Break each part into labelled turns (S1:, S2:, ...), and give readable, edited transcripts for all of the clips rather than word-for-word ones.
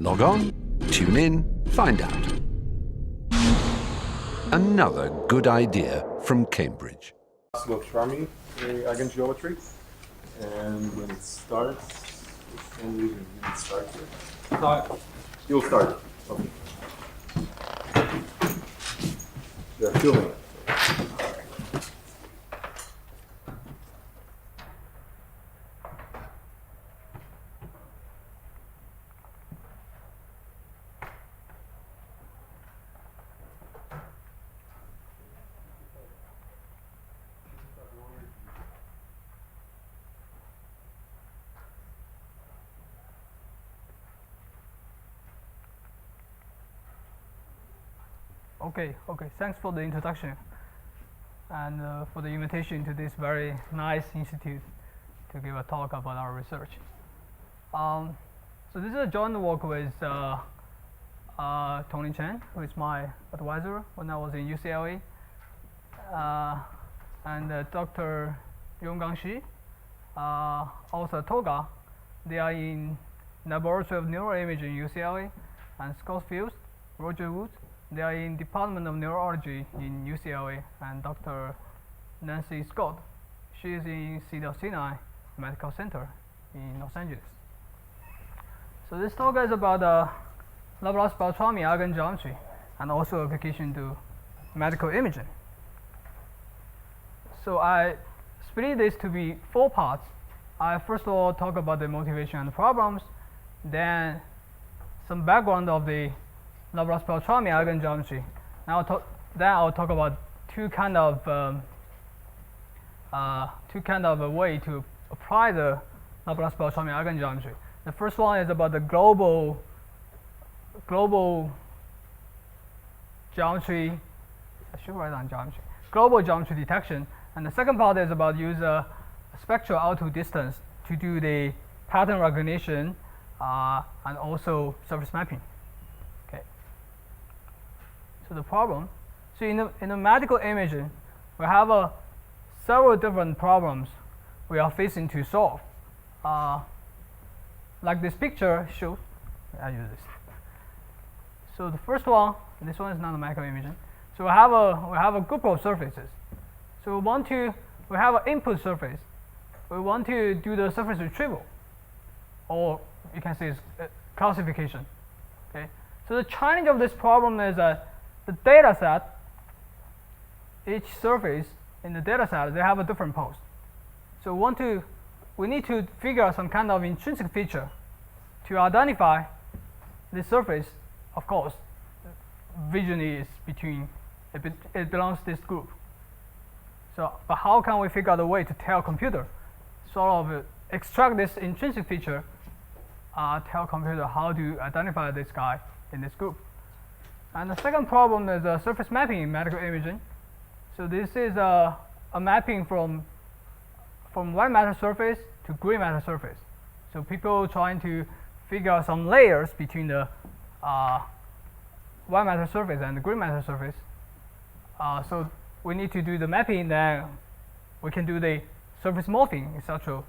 S1: Log on, tune in, find out. Another good idea from Cambridge.
S2: Laplace-Beltrami Eigen-Geometry, and when it starts, for some reason it didn't start here. You'll start. Okay. They're filming it.
S3: Okay. Thanks for the introduction and for the invitation to this very nice institute to give a talk about our research. So this is a joint work with Tony Chen, who is my advisor when I was in UCLA, and Dr. Rongjie Lai, also Toga. They are in Laboratory of Neuroimaging UCLA, and Scott Fields, Roger Woods. They are in Department of Neurology in UCLA, and Dr. Nancy Scott. She is in Cedars-Sinai Medical Center in Los Angeles. So this talk is about Laplace-Beltrami Eigen-Geometry and also application to medical imaging. So I split this to be 4 parts. I first of all talk about the motivation and problems, then some background of the Laplace-Beltrami Eigen-Geometry. Then I'll talk about two kind of a way to apply the Laplace-Beltrami Eigen-Geometry. The first one is about the global geometry. I should write down geometry. Global geometry detection, and the second part is about use a spectral out-to distance to do the pattern recognition and also surface mapping. So the problem. So in the medical imaging, we have several different problems we are facing to solve. Like this picture shows. I use this. So the first one, this one is not a medical imaging. So we have a group of surfaces. So we have an input surface. We want to do the surface retrieval, or you can say it's classification. Okay. So the challenge of this problem is that the data set, each surface in the data set, they have a different pose. So we need to figure out some kind of intrinsic feature to identify the surface. Of course, visually is it belongs to this group. So, but how can we figure out a way to tell computer, sort of extract this intrinsic feature, tell computer how to identify this guy in this group? And the second problem is surface mapping in medical imaging. So this is a mapping from white matter surface to gray matter surface. So people trying to figure out some layers between the white matter surface and the gray matter surface. So we need to do the mapping, then we can do the surface morphing, etc.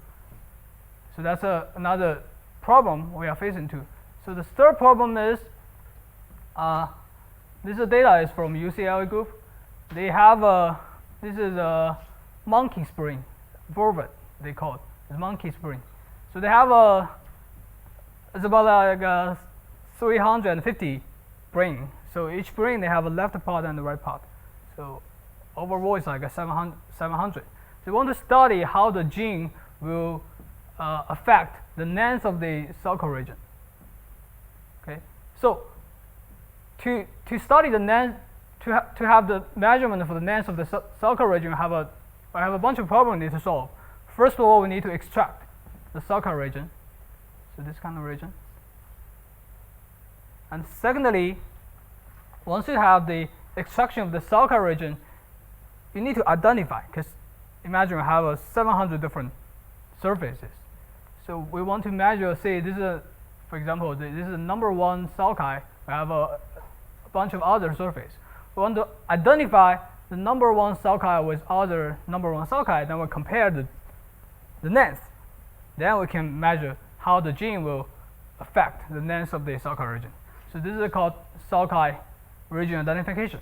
S3: So that's another problem we are facing too. So the third problem is this data is from UCLA group. They have this is a monkey spring, vervet they call it. It's monkey spring. So they have it's about like 350 brain. So each brain they have a left part and the right part. So overall it's like a 700. So we want to study how the gene will affect the length of the sulcal region. Okay. So to study the length, to have the measurement for the length of the sulcal region, I have a bunch of problems we need to solve. First of all, we need to extract the sulcal region, so this kind of region. And secondly, once you have the extraction of the sulcal region, you need to identify, because imagine we have 700 different surfaces. So we want to measure, say this is for example, this is the number 1 sulci. We have a bunch of other surface. We want to identify the number 1 sulci with other number 1 sulci, then we compare the length. Then we can measure how the gene will affect the length of the Salkai region. So this is called Salkai region identification.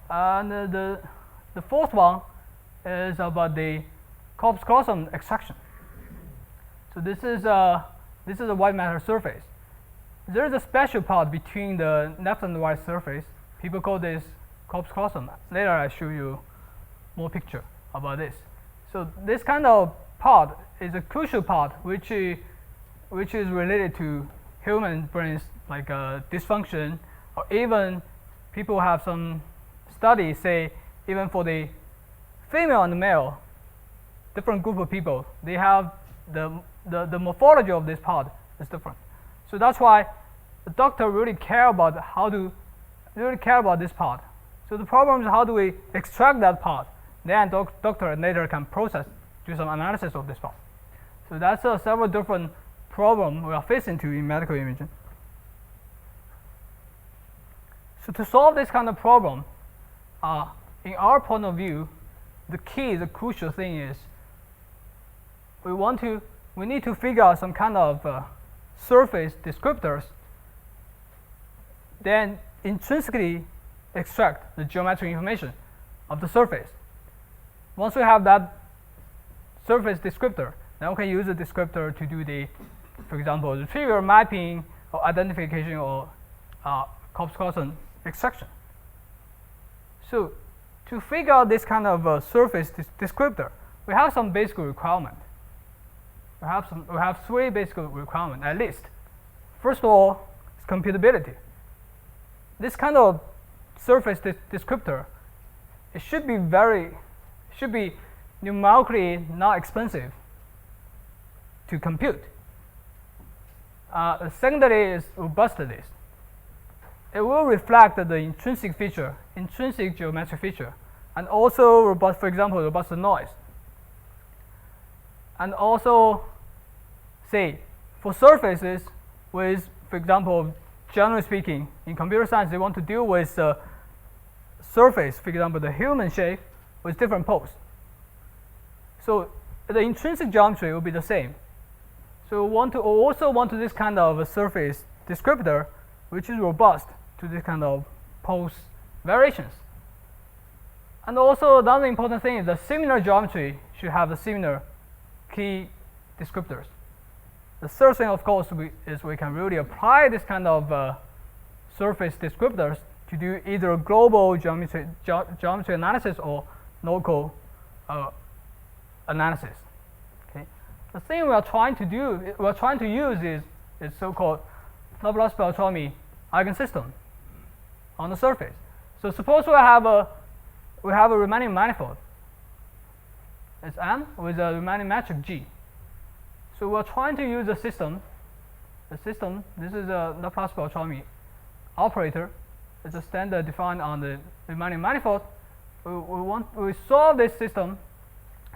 S3: And the fourth one is about the corpuscle extraction. So this is a white matter surface. There is a special part between the left and the right surface. People call this corpuscle. Later I show you more picture about this. So this kind of part is a crucial part which is related to human brains, like dysfunction, or even people have some studies say even for the female and the male, different group of people, they have the morphology of this part is different. So that's why the doctor really care about this part. So the problem is how do we extract that part? Then doctor later can do some analysis of this part. So that's several different problems we are facing in medical imaging. So to solve this kind of problem, in our point of view, the crucial thing is we need to figure out some kind of surface descriptors, then intrinsically extract the geometric information of the surface. Once we have that surface descriptor, then we can use the descriptor to do the, for example, the trivial mapping or identification or corpuscle extraction. So to figure out this kind of surface descriptor, we have some basic requirement. We have three basic requirements at least. First of all, is computability. This kind of surface descriptor, it should be numerically not expensive to compute. The secondary is robustness. It will reflect the intrinsic geometric feature, and also robust, for example, robust noise. And also, say, for surfaces with, for example, generally speaking, in computer science, they want to deal with surface, for example, the human shape with different poles. So the intrinsic geometry will be the same. So we also want this kind of a surface descriptor, which is robust to this kind of pose variations. And also another important thing is the similar geometry should have the similar key descriptors. The third thing, of course, is we can really apply this kind of surface descriptors to do either global geometry analysis or local analysis. Okay. The thing we are trying to use is so-called Laplace-Beltrami Eigensystem on the surface. So suppose we have a Riemannian manifold. It's M with a Riemannian metric G. So we're trying to use a system. This is a Laplace-Beltrami operator. It's a standard defined on the Riemannian manifold. We solve this system.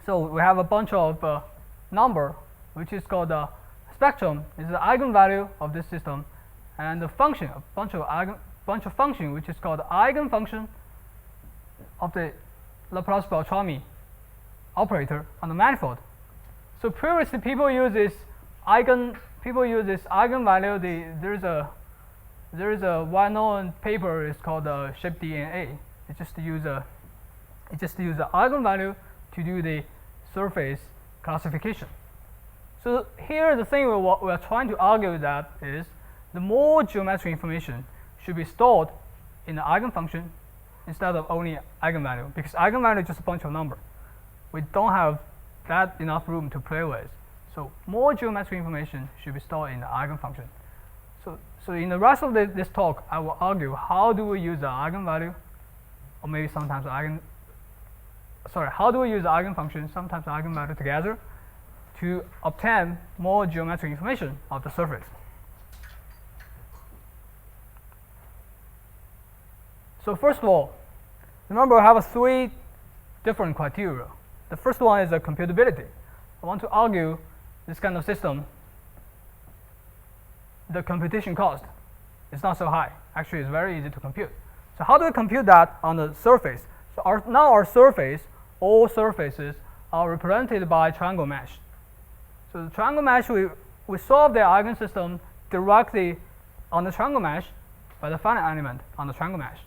S3: So we have a bunch of number, which is called the spectrum. Is the eigenvalue of this system, and the function, a bunch of function, which is called the eigenfunction of the Laplace-Beltrami operator on the manifold. So previously, people use this eigenvalue. There is a well-known paper. It's called Shape DNA. It just use the eigenvalue to do the surface classification. So here, the thing we are trying to argue that is the more geometric information should be stored in the eigenfunction instead of only eigenvalue, because eigenvalue is just a bunch of numbers. We don't have that enough room to play with. So more geometric information should be stored in the eigenfunction. So in the rest of this talk, I will argue how do we use the eigenvalue, or maybe sometimes how do we use the eigenfunction, sometimes the eigenvalue together, to obtain more geometric information of the surface. So first of all, remember I have three different criteria. The first one is the computability. I want to argue this kind of system, the computation cost is not so high. Actually, it's very easy to compute. So how do we compute that on the surface? So now our surface, all surfaces are represented by triangle mesh. So the triangle mesh, we solve the eigensystem directly on the triangle mesh by the finite element on the triangle mesh.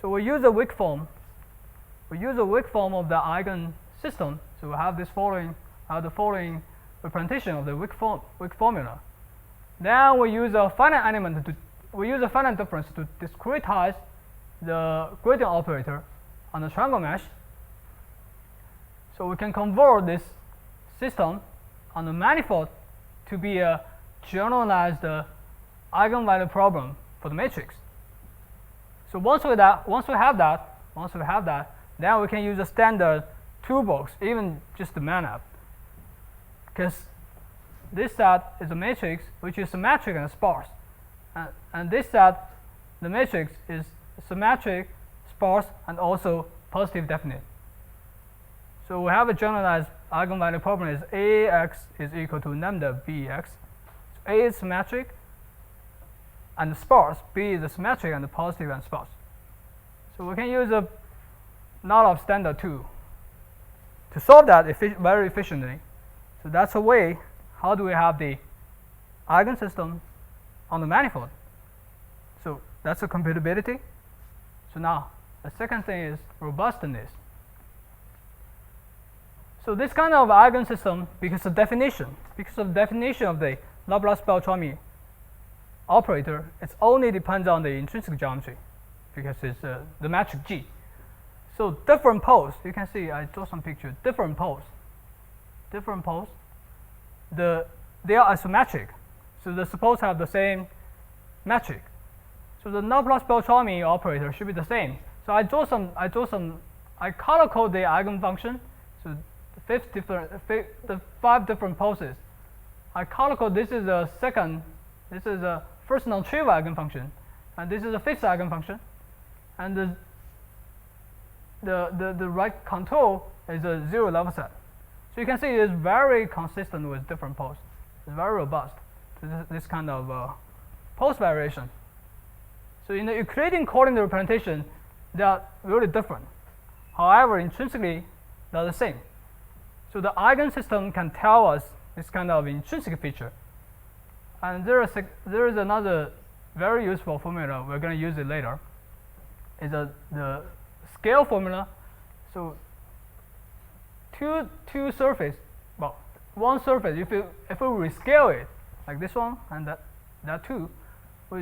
S3: So we use a weak form. We use a weak form of the eigensystem. So we have the following representation of the weak formula. Then we use a finite element we use a finite difference to discretize the gradient operator on the triangle mesh. So we can convert this system on the manifold to be a generalized eigenvalue problem for the matrix. So once we have that, then we can use a standard toolbox, even just the MANAP, because this set is a matrix which is symmetric and sparse, and this set, the matrix, is symmetric, sparse, and also positive definite. So we have a generalized eigenvalue problem is AX is equal to lambda BX. So A is symmetric and sparse, B is symmetric and positive and sparse. So we can use a lot of standard tool to solve that very efficiently. So that's a way how do we have the eigensystem on the manifold. So that's a computability. So now the second thing is robustness. So this kind of eigensystem, because of definition of the Laplace-Beltrami operator, it only depends on the intrinsic geometry, because it's the metric G. So different poles, you can see I draw some pictures. Different poles, they are isometric. So they're supposed to have the same metric. So the Laplace-Beltrami operator should be the same. So I color code the eigenfunction. So the 5 different poses. I color code. This is a first non-trivial eigenfunction, and this is a fifth eigenfunction, and the right contour is a 0 level set. So you can see it's very consistent with different poses. It's very robust to this kind of pose variation. So in the Euclidean coordinate representation, they are really different. However, intrinsically, they're the same. So the eigensystem can tell us this kind of intrinsic feature. And there is another very useful formula. We're going to use it later. Is the scale formula. So two surface, well, one surface. If we rescale it like this one and that two, we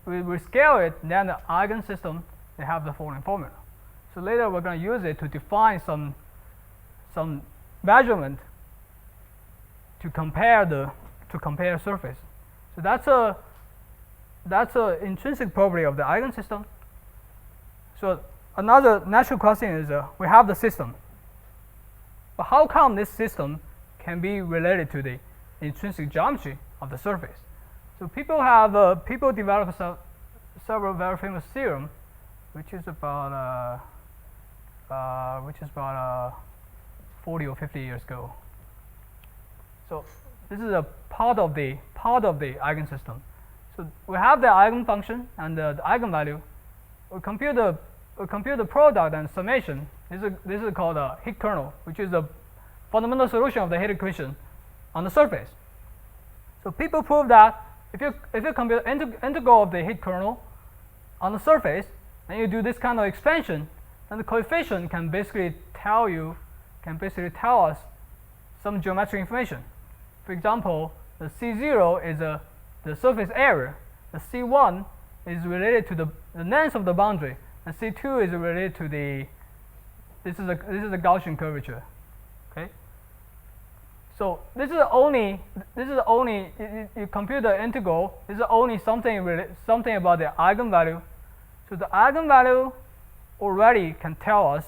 S3: rescale it, then the eigensystem, they have the following formula. So later we're going to use it to define some measurement to compare surface. So that's a intrinsic property of the eigensystem. So another natural question is we have the system, but how come this system can be related to the intrinsic geometry of the surface? So people develop several very famous theorem, which is about 40 or 50 years ago. So this is a part of the eigensystem. So we have the eigenfunction and the eigenvalue. We compute the product and summation. This is called a heat kernel, which is the fundamental solution of the heat equation on the surface. So people prove that if you compute integral of the heat kernel on the surface, and you do this kind of expansion, then the coefficient can basically tell us some geometric information. For example, the C0 is the surface area. The C1 is related to the length of the boundary, and C2 is related to this is a Gaussian curvature. Okay. So this is only you compute the integral. This is only something about the eigenvalue. So the eigenvalue already can tell us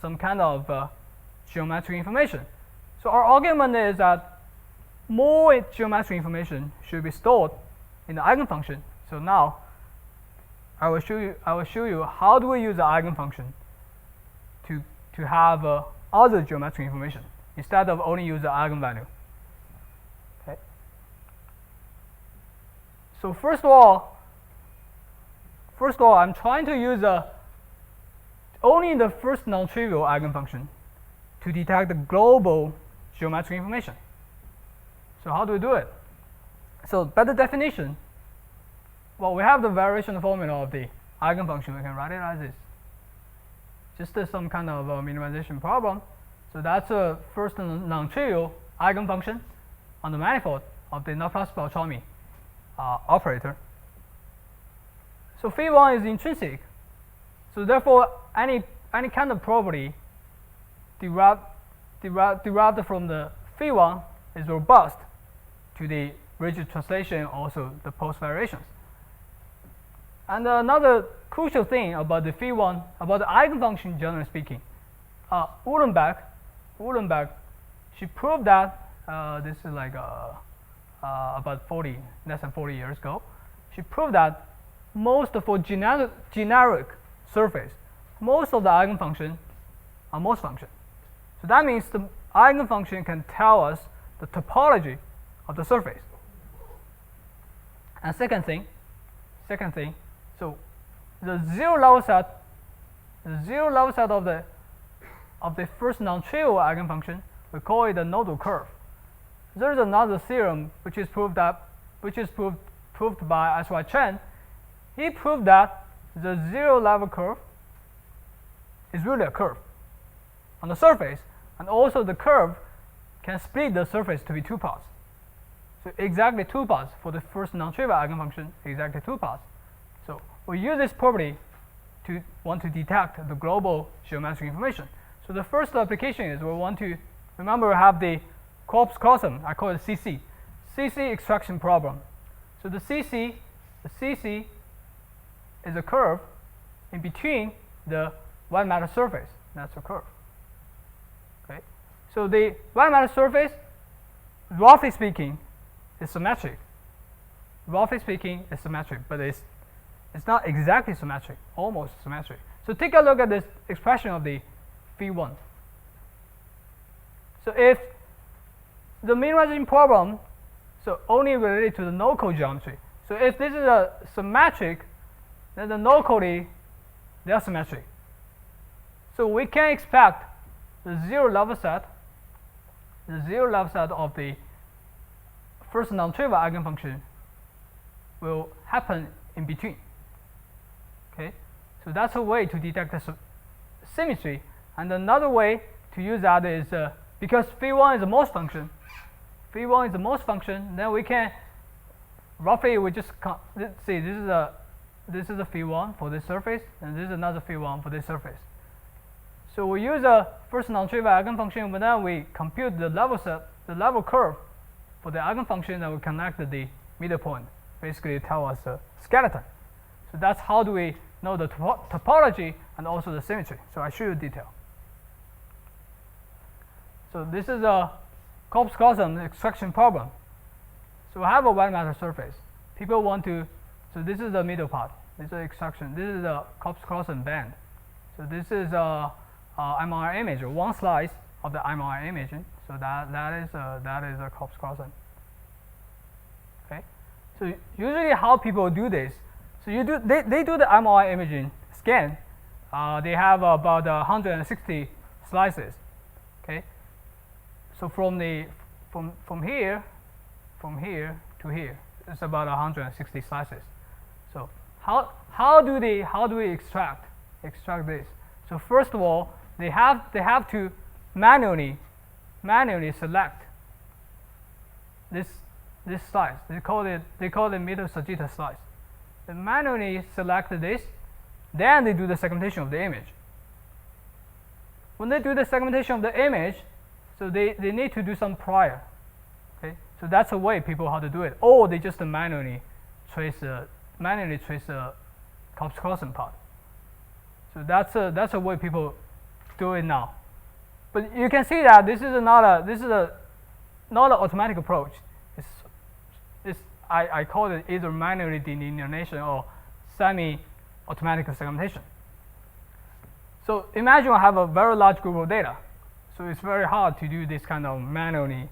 S3: some kind of geometric information. So our argument is that more geometric information should be stored in the eigenfunction. So now I will show you how do we use the eigenfunction to have other geometric information instead of only use the eigenvalue. Okay. So first of all, I'm trying to use only the first non-trivial eigenfunction to detect the global geometric information. So how do we do it? So by the definition, well, we have the variation formula of the eigenfunction. We can write it as this. Just some kind of minimization problem. So that's a first non-trivial eigenfunction on the manifold of the Laplace-Beltrami operator. So phi1 is intrinsic. So therefore, any kind of property derived from the phi1 is robust to the rigid translation, also the post variations. And another crucial thing about the phi1, about the eigenfunction, generally speaking, Uhlenbeck, she proved that this is like about less than 40 years ago. She proved that for generic surface, most of the eigenfunction are most function. So that means the eigenfunction can tell us the topology of the surface. And second thing, so the zero level set of the first non-trivial eigenfunction, we call it the nodal curve. There is another theorem which is proved by S.Y. Chen. He proved that the zero level curve is really a curve on the surface, and also the curve can split the surface to be two parts. So exactly two parts for the first non-trivial eigenfunction, exactly two parts. So we use this property to want to detect the global geometric information. So the first application is we want to remember we have the corpuscle, I call it CC extraction problem. So the CC is a curve in between the white matter surface. That's a curve. Okay. So the white matter surface, roughly speaking, is symmetric. Roughly speaking, it's symmetric, but it's not exactly symmetric, almost symmetric. So take a look at this expression of the phi1. So if the minimization problem, so only related to the no-code geometry. So if this is a symmetric, then the no-code, they are symmetric. So we can expect the zero level set of the first non-trivial eigenfunction will happen in between. Okay, so that's a way to detect the symmetry. And another way to use that is because phi1 is the most function. Phi1 is the most function. Then we can roughly see this is a phi1 for this surface, and this is another phi1 for this surface. So we use a first non-trivial eigenfunction, but then we compute the level curve for the eigenfunction, and we connect the middle point. Basically, tell us the skeleton. So that's how do we know the topology and also the symmetry. So I show you detail. So this is a corpuscle extraction problem. So we have a white matter surface. People want to, so this is the middle part. This is extraction. This is a corpuscle band. So this is a MRI image, one slice of the MRI image. So that is a corpuscle. Okay. So usually how people do this, so they do the MRI imaging scan. They have about 160 slices. Okay. So from here to here, it's about 160 slices. So how do we extract this? So first of all, they have to manually select this slice. They call it middle Sagitta slice. They manually select this, then they do the segmentation of the image. When they do the segmentation of the image, so they need to do some prior. Okay, so that's a way people how to do it, or they just manually trace the corpuscle part. So that's a way people do it now. But you can see that this is not an automatic approach. I call it either manually delineation or semi-automatic segmentation. So imagine I have a very large group of data. So it's very hard to do this kind of manually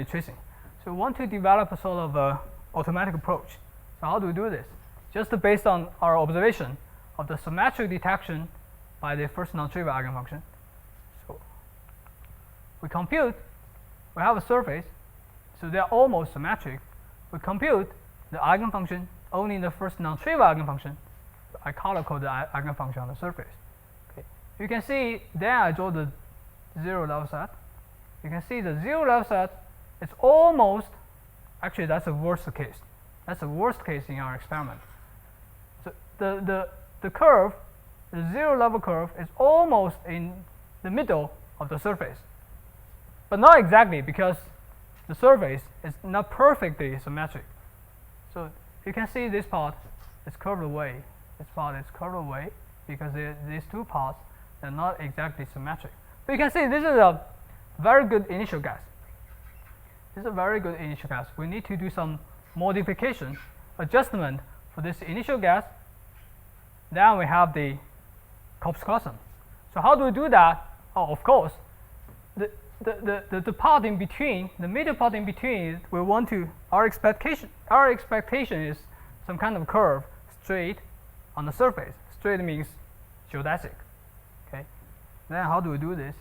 S3: tracing. So we want to develop a sort of automatic approach. So how do we do this? Just based on our observation of the symmetric detection by the first non-trivial eigenfunction. So we compute, we have a surface, so they are almost symmetric. we compute the eigenfunction only in the first non-trivial eigenfunction. I color code the eigenfunction on the surface. Okay. You can see then I draw the zero level set. You can see the zero level set is almost, actually that's the worst case. That's the worst case in our experiment. So the curve, the zero level curve is almost in the middle of the surface. But not exactly, because the surface is not perfectly symmetric. So you can see this part is curved away. This part is curved away because these two parts are not exactly symmetric. But you can see this is a very good initial guess. This is a very good initial guess. We need to do some modification, adjustment for this initial guess. Then we have the Kopf-Squarson. So how do we do that? Oh, of course, the part in between, the middle part in between, we want to, our expectation is some kind of curve straight on the surface. Straight means geodesic. Okay. Then how do we do this?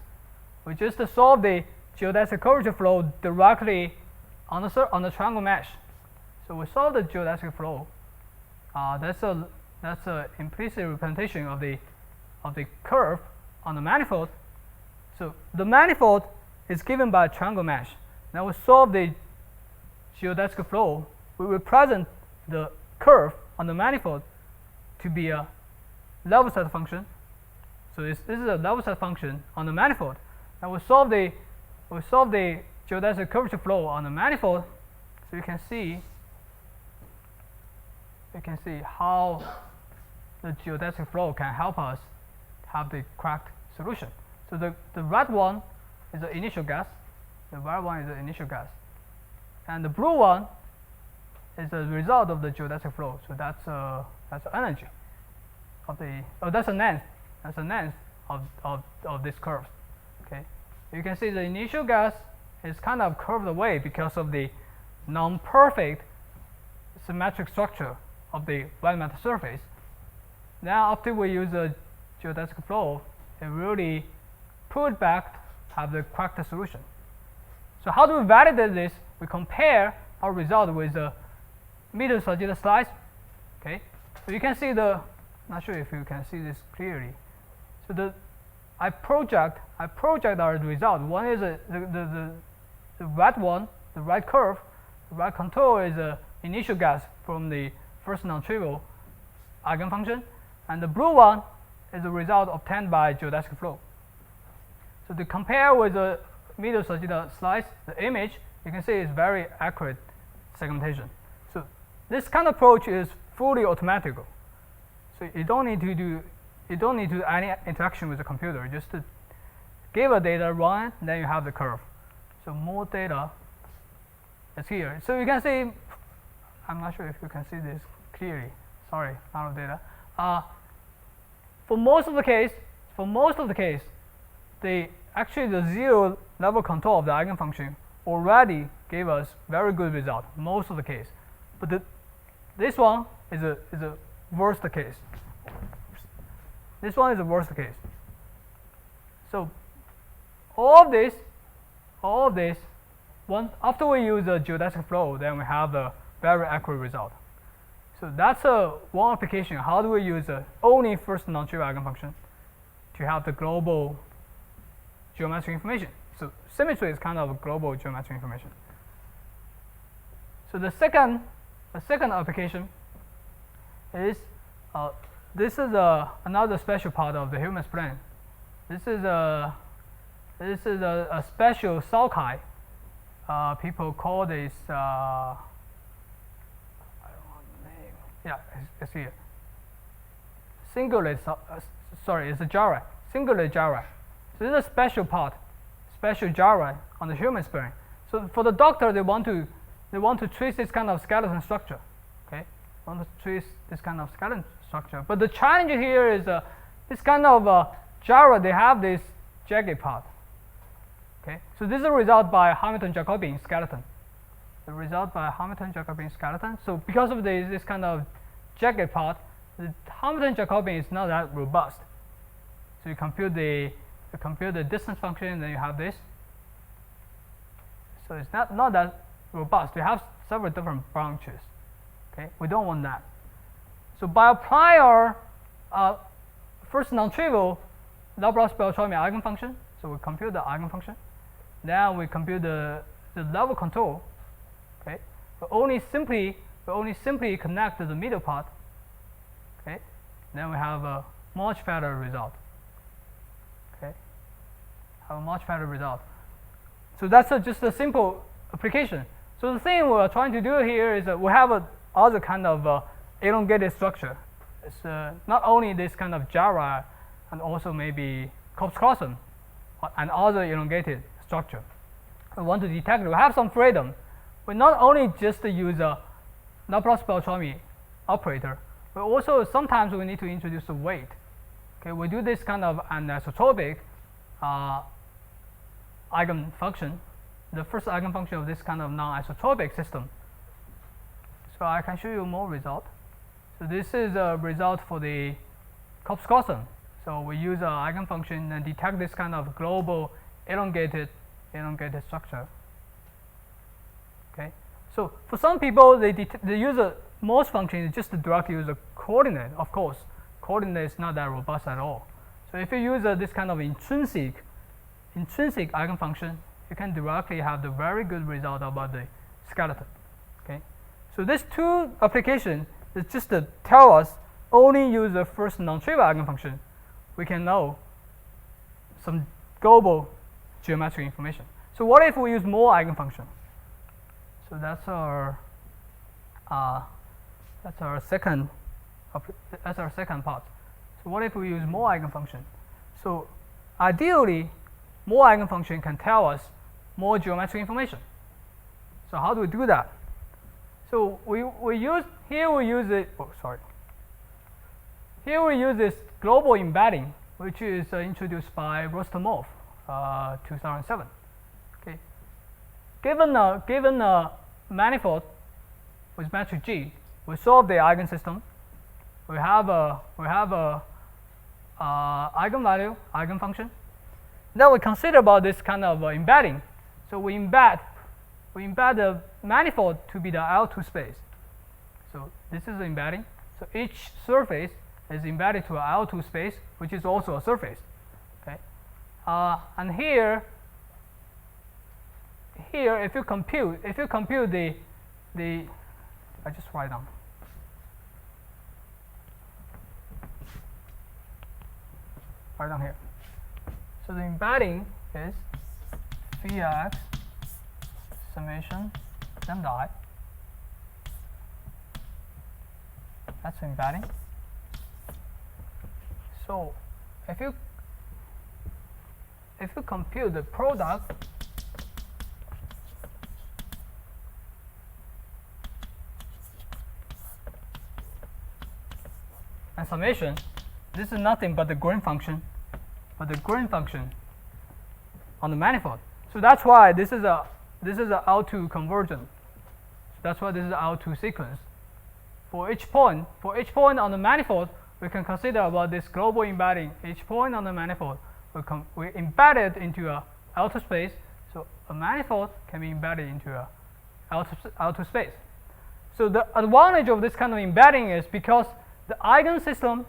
S3: We just solve the geodesic curvature flow directly on the triangle mesh. So we solve the geodesic flow. That's a implicit representation of the curve on the manifold. So the manifold is given by a triangle mesh. Now we solve the geodesic flow. We represent the curve on the manifold to be a level set function. So this is a level set function on the manifold. Now we solve the geodesic curvature flow on the manifold. So you can see how the geodesic flow can help us have the correct solution. So the red one is the initial guess. The red one is the initial guess, and the blue one is the result of the geodesic flow. So that's the energy of the that's the length. That's the length of this curve. Okay, you can see the initial guess is kind of curved away because of the non-perfect symmetric structure of the white matter surface. Now after we use the geodesic flow, it really put back have the correct solution. So how do we validate this? We compare our result with the middle Sagitta slice. Okay, so you can see not sure if you can see this clearly. So I project our result. One is the red one, the red curve, the red contour is the initial guess from the first non-trivial eigenfunction, and the blue one is the result obtained by geodesic flow. So to compare with the middle Sagitta slice, the image, you can see is very accurate segmentation. So this kind of approach is fully automatic. So you don't need to do any interaction with the computer. Just to give a data, run, then you have the curve. So more data is here. So you can see, I'm not sure if you can see this clearly. Sorry, out of data. For most of the case, actually the zero level contour of the eigenfunction already gave us very good result most of the case. But this one is a worst case. This one is the worst case. So all of this, after we use the geodesic flow, then we have the very accurate result. So that's one application. How do we use only first non-trivial eigenfunction to have the global geometric information? So symmetry is kind of global geometric information. So the second application is this is another special part of the Hilmans plane. This is a special Salkai. People call this I don't know the name. Yeah, it's here. Singulate. Sorry, it's a gyri. Singulate gyri. So this is a special part, special gyri on the Hilmans plane. So for the doctor, they want to trace this kind of skeleton structure. Okay, want to trace this kind of skeleton structure. But the challenge here is this kind of gyri. They have this jagged part. Okay, so this is a result by Hamilton-Jacobian skeleton. The result by Hamilton-Jacobian skeleton. So because of this kind of jagged part, the Hamilton-Jacobian is not that robust. So you compute the distance function, and then you have this. So it's not that robust. You have several different branches. Okay, we don't want that. So by applying our first non-trivial Laplace-Beltrami eigenfunction, so we compute the eigenfunction, then we compute the level control. Okay, we only simply connect the middle part. Okay, then we have a much better result. Okay, have a much better result. So that's just a simple application. So the thing we're trying to do here is that we have a other kind of elongated structure. It's not only this kind of gyri, and also maybe Cox-Carson and other elongated structure. We want to detect it. We have some freedom. We not only just use a Laplace-Beltrami operator, but also sometimes we need to introduce a weight. Okay, we do this kind of anisotropic eigenfunction, the first eigenfunction of this kind of non-isotropic system. So I can show you more result. So this is a result for the Cox-Carson. So we use an eigenfunction and detect this kind of global elongated structure. Okay. So for some people, they use a most function just to directly use a coordinate. Of course, coordinate is not that robust at all. So if you use this kind of intrinsic eigenfunction, you can directly have the very good result about the skeleton. Okay. So these two applications is just to tell us only use the first non-trivial eigenfunction, we can know some global geometric information. So what if we use more eigenfunction? So that's our second part. So what if we use more eigenfunction? So ideally, more eigenfunction can tell us more geometric information. So how do we do that? So we use this global embedding, which is introduced by Rostomov, 2007. Okay. Given a manifold with metric G, we solve the eigensystem. We have a eigenvalue, eigenfunction. Then we consider about this kind of embedding. So we embed the manifold to be the L2 space. So this is the embedding. So each surface is embedded to a L2 space, which is also a surface. Okay. And here, if you compute the I just write down. Right down here. So the embedding is phi x summation lambda I. That's the embedding. So if you compute the product and summation, this is nothing but the Green function, on the manifold. So that's why this is a L2 convergent. So that's why this is an L2 sequence. For each point on the manifold, we can consider about this global embedding. Each point on the manifold, we embed it into a L2 space. So a manifold can be embedded into a L2 space. So the advantage of this kind of embedding is because the eigensystem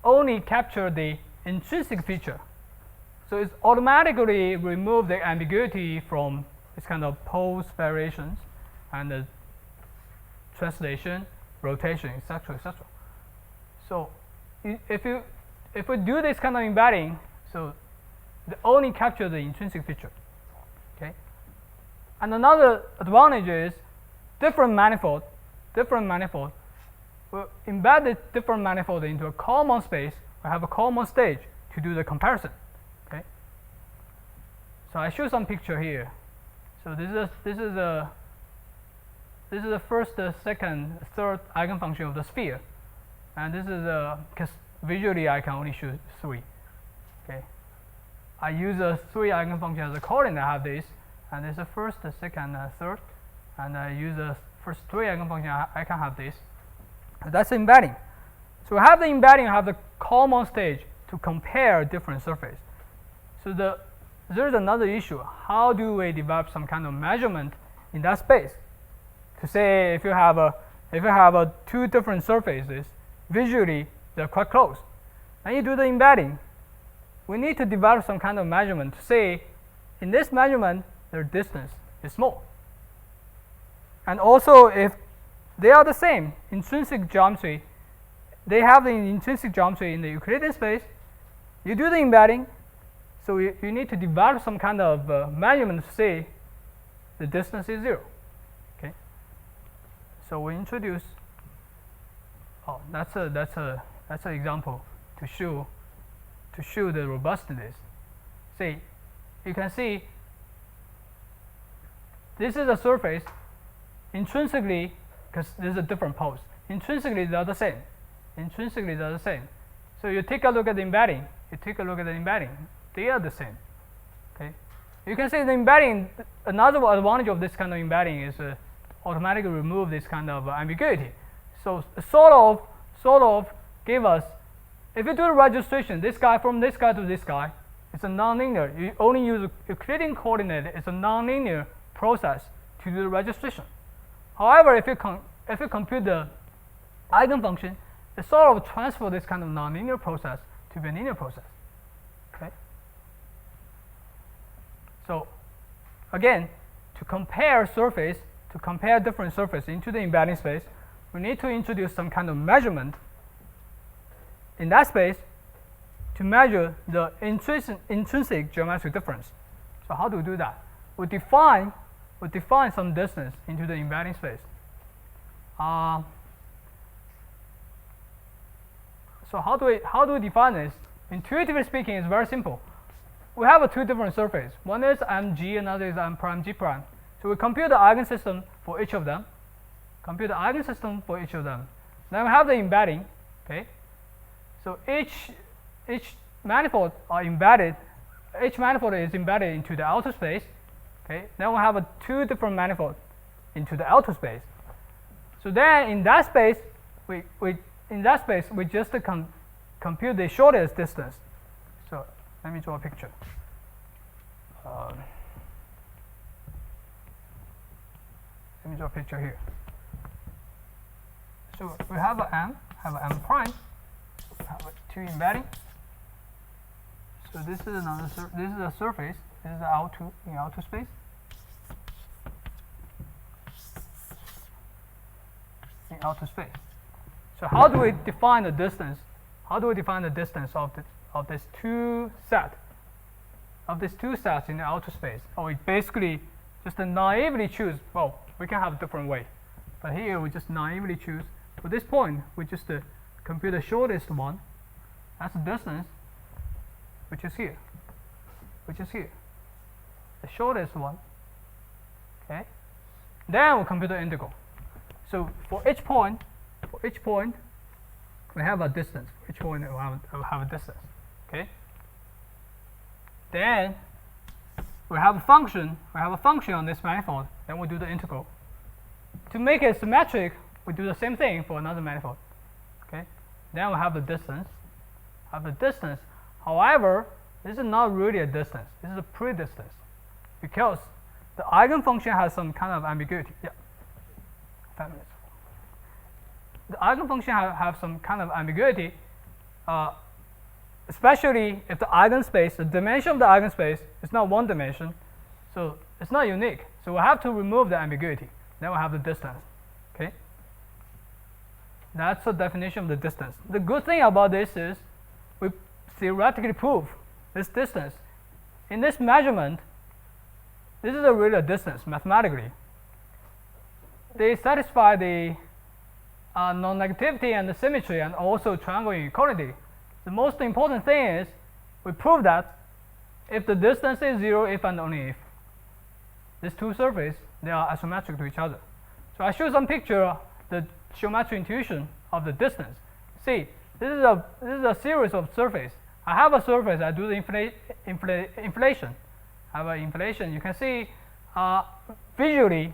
S3: only capture the intrinsic feature. So it's automatically remove the ambiguity from this kind of pose variations and the translation, rotation, etc., etc. So if we do this kind of embedding, so they only capture the intrinsic feature. Okay. And another advantage is different manifold. We'll embed the different manifold into a common space. We have a common stage to do the comparison. Okay. So I show some picture here. So this is the first, second, third eigenfunction of the sphere, and this is because visually I can only show 3. Okay. I use a 3 eigenfunction as a coordinate. I have this, and this is the first, the second, third, and I use the first 3 eigenfunction. I can have this. That's embedding. So we have the embedding, I have the common stage to compare different surfaces. So there's another issue. How do we develop some kind of measurement in that space? to say if you have two different surfaces, visually they're quite close, and you do the embedding, we need to develop some kind of measurement to say in this measurement their distance is small. And also if they are the same intrinsic geometry, they have the intrinsic geometry in the Euclidean space, you do the embedding, so you need to develop some kind of measurement to say the distance is 0. Okay, so we introduce. Oh, that's an example to show the robustness. See, you can see this is a surface intrinsically, because this is a different pose. Intrinsically, they are the same. Intrinsically, they are the same. So you take a look at the embedding. They are the same. Okay, you can say the embedding. Another advantage of this kind of embedding is automatically remove this kind of ambiguity. So sort of give us, if you do the registration, this guy from this guy to this guy, it's a nonlinear. You only use a Euclidean coordinate. It's a nonlinear process to do the registration. However, if you compute the eigenfunction, it sort of transfer this kind of nonlinear process to be a linear process. Okay. So again, to compare different surfaces into the embedding space, we need to introduce some kind of measurement in that space to measure the intrinsic geometric difference. So how do we do that? We define some distance into the embedding space. So how do we define this? Intuitively speaking, it's very simple. We have two different surfaces. One is mg, another is m prime g prime. So we compute the eigensystem for each of them. Then we have the embedding. Okay. So each manifold are embedded. Each manifold is embedded into the outer space. Okay. Then we have two different manifolds into the outer space. So then in that space, we just compute the shortest distance. So let me draw a picture. Let me draw a picture here. So we have a m prime, have two embedding. So this is a surface. This is the L2 in outer space. So how do we define the distance? Of these two sets in the outer space? Or we basically just naively choose. Well, we can have a different way, but here we just naively choose. For this point, we just compute the shortest one. That's the distance, which is here. The shortest one. Okay. Then we compute the integral. So for each point, we have a distance. For each point, we have a distance. Okay. Then we have a function. On this manifold. Then we do the integral. To make it symmetric, we do the same thing for another manifold. Okay. Then we have the distance. However, this is not really a distance. This is a pre-distance, because the eigenfunction has some kind of ambiguity. Yeah. 5 minutes. The eigenfunction have some kind of ambiguity, especially if the dimension of the eigenspace is not one dimension, so it's not unique. So we have to remove the ambiguity. Then we have the distance. Okay. That's the definition of the distance. The good thing about this is we theoretically prove this distance. In this measurement, this is a real distance mathematically. They satisfy the non-negativity and the symmetry, and also triangle inequality. The most important thing is we prove that if the distance is 0, if and only if these two surfaces, they are isometric to each other. So I show some picture, the geometric intuition of the distance. See, this is a series of surfaces. I have a surface. I do the inflation. I have an inflation. You can see visually,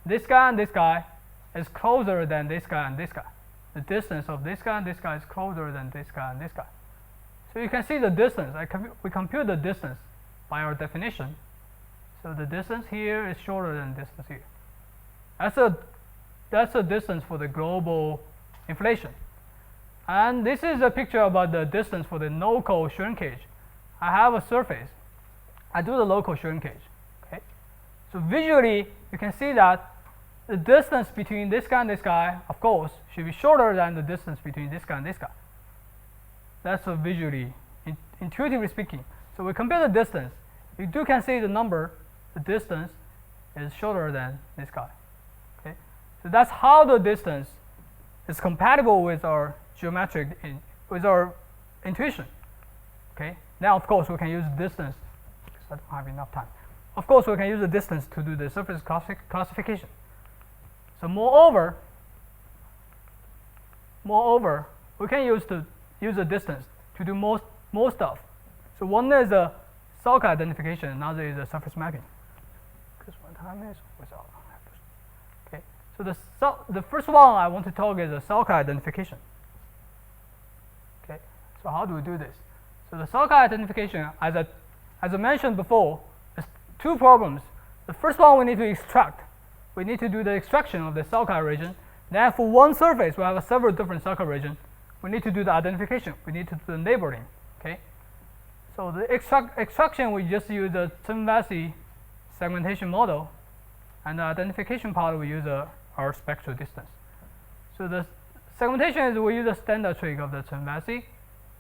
S3: this guy and this guy is closer than this guy and this guy. The distance of this guy and this guy is closer than this guy and this guy. So you can see the distance. We compute the distance by our definition. So the distance here is shorter than distance here. That's a distance for the global inflation. And this is a picture about the distance for the local shrinkage. I have a surface. I do the local shrinkage. Okay. So visually, you can see that the distance between this guy and this guy, of course, should be shorter than the distance between this guy and this guy. That's a visually, intuitively speaking. So we compare the distance. You can see the number, the distance is shorter than this guy. Okay. So that's how the distance is compatible with our with our intuition. Okay. Now, of course, we can use distance. Because I don't have enough time. Of course, we can use the distance to do the surface classification. So moreover, we can use the distance to do more stuff. So one is a Salk identification, another is a surface mapping. Because what time is without. Okay. So the first one I want to talk is a Salk identification. Okay. So how do we do this? So the Salk identification, as I mentioned before, is two problems. The first one we need to extract. We need to do the extraction of the Salk region. Then for one surface, we have several different Salk regions. We need to do the identification. We need to do the neighboring. Okay. So the extraction, we just use the Chen-Vasey segmentation model, and the identification part we use our spectral distance. So the segmentation is we use a standard trick of the Chen-Vasey,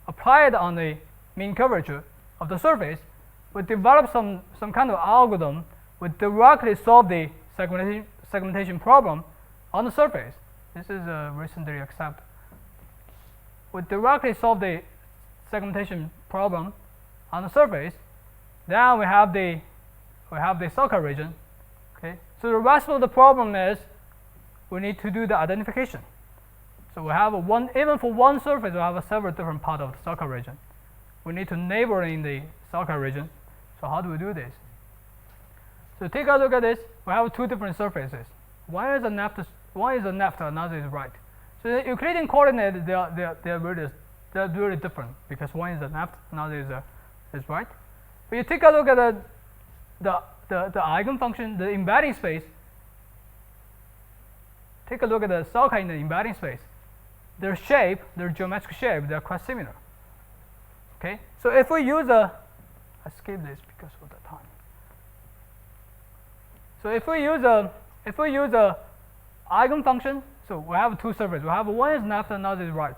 S3: applied on the mean curvature of the surface. We develop some kind of algorithm. We directly solve the segmentation problem on the surface. This is recently accepted. We directly solve the segmentation problem on the surface. Then we have the Salk region. Okay. So the rest of the problem is we need to do the identification. So we have even for one surface, we have several different parts of the Salk region. We need to neighboring the Salk region. So how do we do this? So take a look at this. We have two different surfaces. One is a left, another is right. So the Euclidean coordinate, they're really different because one is a left, another is right. But you take a look at the eigenfunction, the embedding space. Take a look at the Salk in the embedding space. Their shape, their geometric shape, they're quite similar. Okay. So if we use I skip this because of the time. So if we use a eigenfunction, so we have two surfaces. We have one is left, another is right.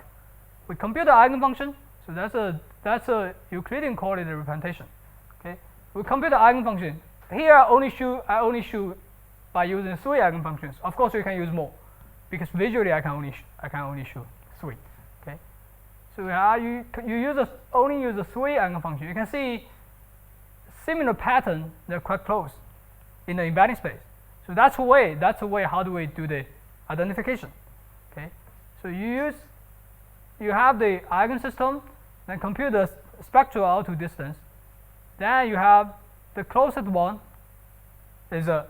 S3: We compute the eigenfunction. So that's a Euclidean coordinate representation. Okay. We compute the eigenfunction. Here I only show by using 3 eigenfunctions. Of course, you can use more, because visually I can only show 3. Okay. So you only use the 3 eigenfunctions. You can see similar pattern. They're quite close in the embedding space. So that's the way how do we do the identification. Okay. So you have the eigensystem, then compute the spectral R2 distance. Then you have the closest one is the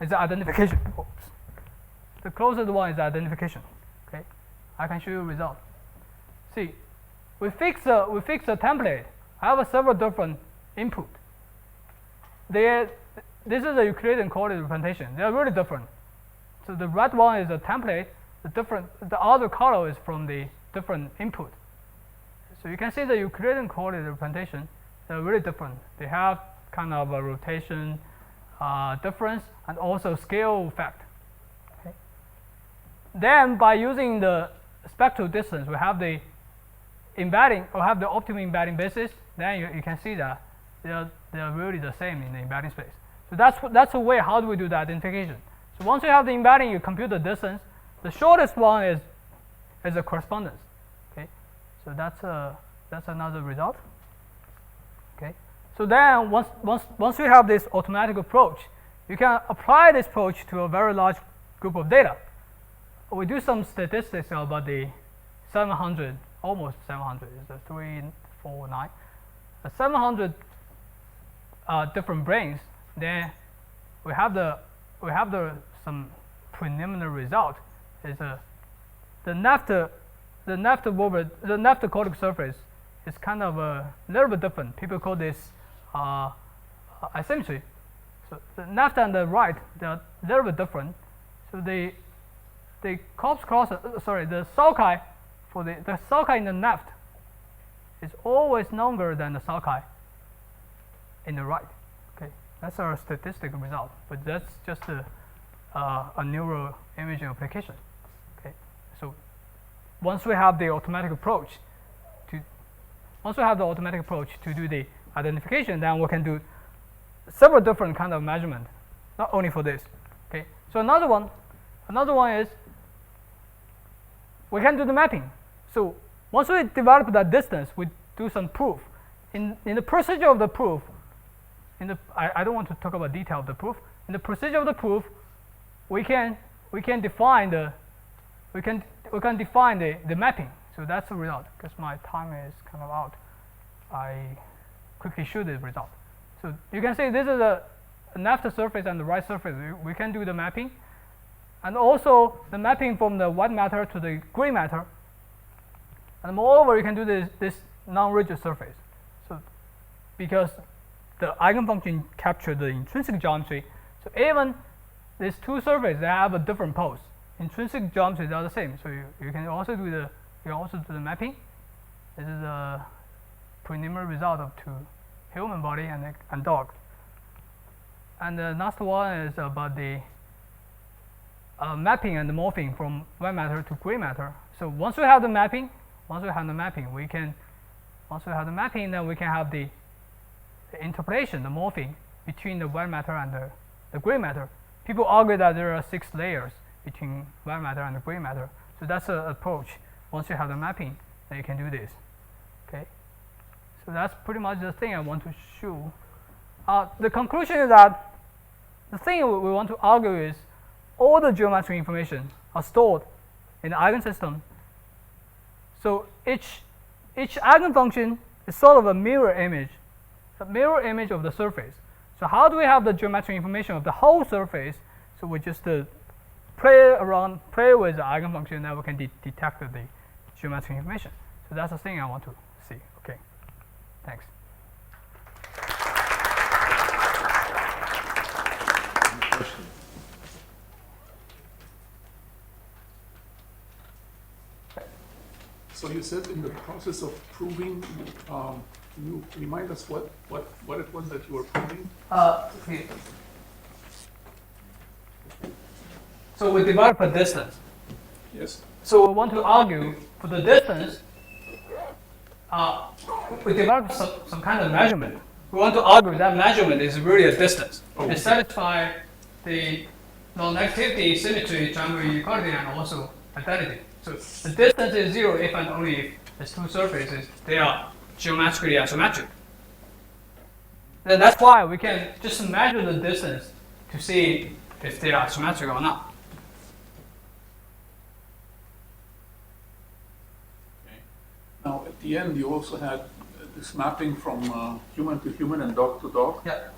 S3: identification. Oops. The closest one is the identification. Okay. I can show you a result. See, we fix a template. I have several different input. This is a Euclidean coordinate representation. They are really different. So the red one is a template. The other color is from the different input. So you can see the Euclidean coordinate representation. They're really different. They have kind of a rotation difference and also scale effect. Okay. Then by using the spectral distance, we have the embedding or have the optimal embedding basis. Then you can see that they're really the same in the embedding space. So that's the way how do we do the identification. So once you have the embedding, you compute the distance. The shortest one is a correspondence. Okay, so that's another result. Okay, so then once you have this automatic approach, you can apply this approach to a very large group of data. We do some statistics about the 700, almost 700. Is a 349, 700 different brains. Then we have some preliminary result is the left cortical surface is kind of a little bit different. People call this asymmetry. So the left and the right, they're a little bit different. So the sulci for the sulci in the left is always longer than the sulci in the right. Okay, that's our statistical result, but that's just a neural imaging application. Okay, so once we have the automatic approach to do the identification, then we can do several different kind of measurement, not only for this. Okay, so another one is we can do the mapping. So once we develop that distance, we do some proof. In the procedure of the proof, I don't want to talk about detail of the proof. In the procedure of the proof, we can define the mapping. So that's the result. Because my time is kind of out, I quickly show the result. So you can say this is a left surface and the right surface. We can do the mapping, and also the mapping from the white matter to the gray matter. And moreover, you can do this non-rigid surface. So because the eigenfunction capture the intrinsic geometry, so even these two surfaces, they have a different pose. Intrinsic geometries are the same. So you can also do the mapping. This is a preliminary result of two human body and dog. And the last one is about the mapping and the morphing from white matter to gray matter. So once we have the mapping, then we can have the interpolation, the morphing between the white matter and the gray matter. People argue that there are 6 layers between white matter and the gray matter. So that's an approach. Once you have the mapping, then you can do this. Okay. So that's pretty much the thing I want to show. The conclusion is that the thing we want to argue is all the geometric information are stored in the eigensystem. So each eigenfunction is sort of a mirror image of the surface. So how do we have the geometric information of the whole surface? So we just play with the eigenfunction, and then we can detect the geometric information. So that's the thing I want to see. Okay, thanks.
S2: Question.
S4: So you said in the process of proving, can you remind us what it was that you were proving?
S3: Okay. So we develop a distance.
S4: Yes.
S3: So we want to argue for the distance. We develop some kind of measurement. We want to argue that measurement is really a distance.
S4: Oh,
S3: It satisfies the non-negativity, symmetry, triangular inequality, and also identity. So the distance is 0 if and only if these two surfaces, they are geometrically isometric. Then that's why we can just measure the distance to see if they are symmetric or not.
S4: Okay. Now at the end you also had this mapping from human to human and dog to dog.
S3: Yeah.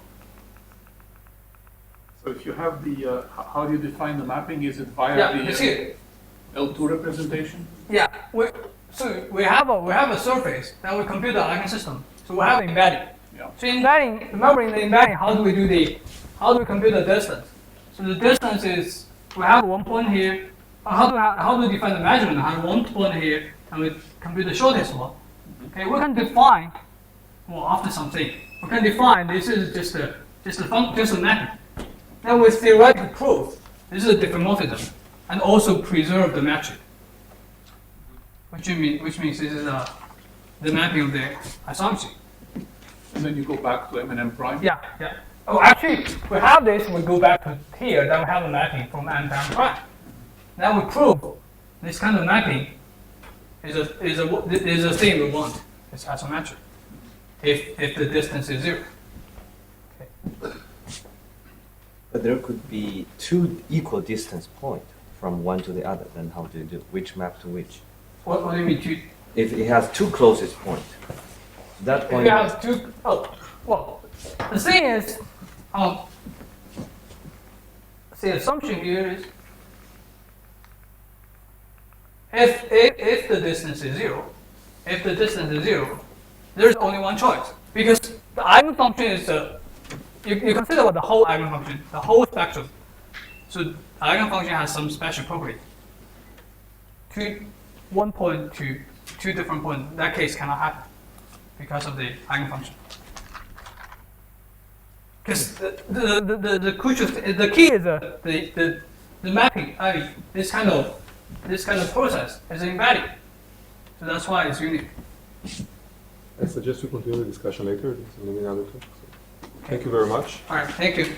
S4: So if you have the, how do you define the mapping? Is it via
S3: It's
S4: the
S3: here.
S4: L2 representation?
S3: Yeah. So we have a surface, then we compute the eigensystem. So we have embedding.
S4: Yeah.
S3: So embedding, remember in the embedding, how do we compute the distance? So the distance is, we have one point here. How do we define the measurement? I have one point here, and we compute the shortest one. Okay, we can define, after something, we can define this is just a mapping. Then with theoretical proof, this is a diffeomorphism, and also preserve the metric. Which means this is the mapping of the isometry.
S4: And then you go back to M and M prime?
S3: Yeah. Oh, actually, we have this, we go back to here, then we have a mapping from M to M prime. Then we prove this kind of mapping is a thing we want. It's isometric. If the distance is 0. Okay.
S5: But there could be 2 equal distance points from one to the other. Then how do you do? Which map to which?
S3: What do you mean two?
S5: If it has 2 closest points, that
S3: If
S5: point.
S3: you have two, the thing is, the assumption here is, if the distance is 0, there's only one choice, because the eigenfunction is you consider the whole eigenfunction, the whole spectrum. So the eigenfunction has some special property. One point to two different points, that case cannot happen because of the eigenfunction. Because the crucial, the key is the mapping. This kind of process is invalid. So that's why it's unique.
S2: I suggest we continue the discussion later. There's another topic. So. Thank you very much.
S3: All right, thank you.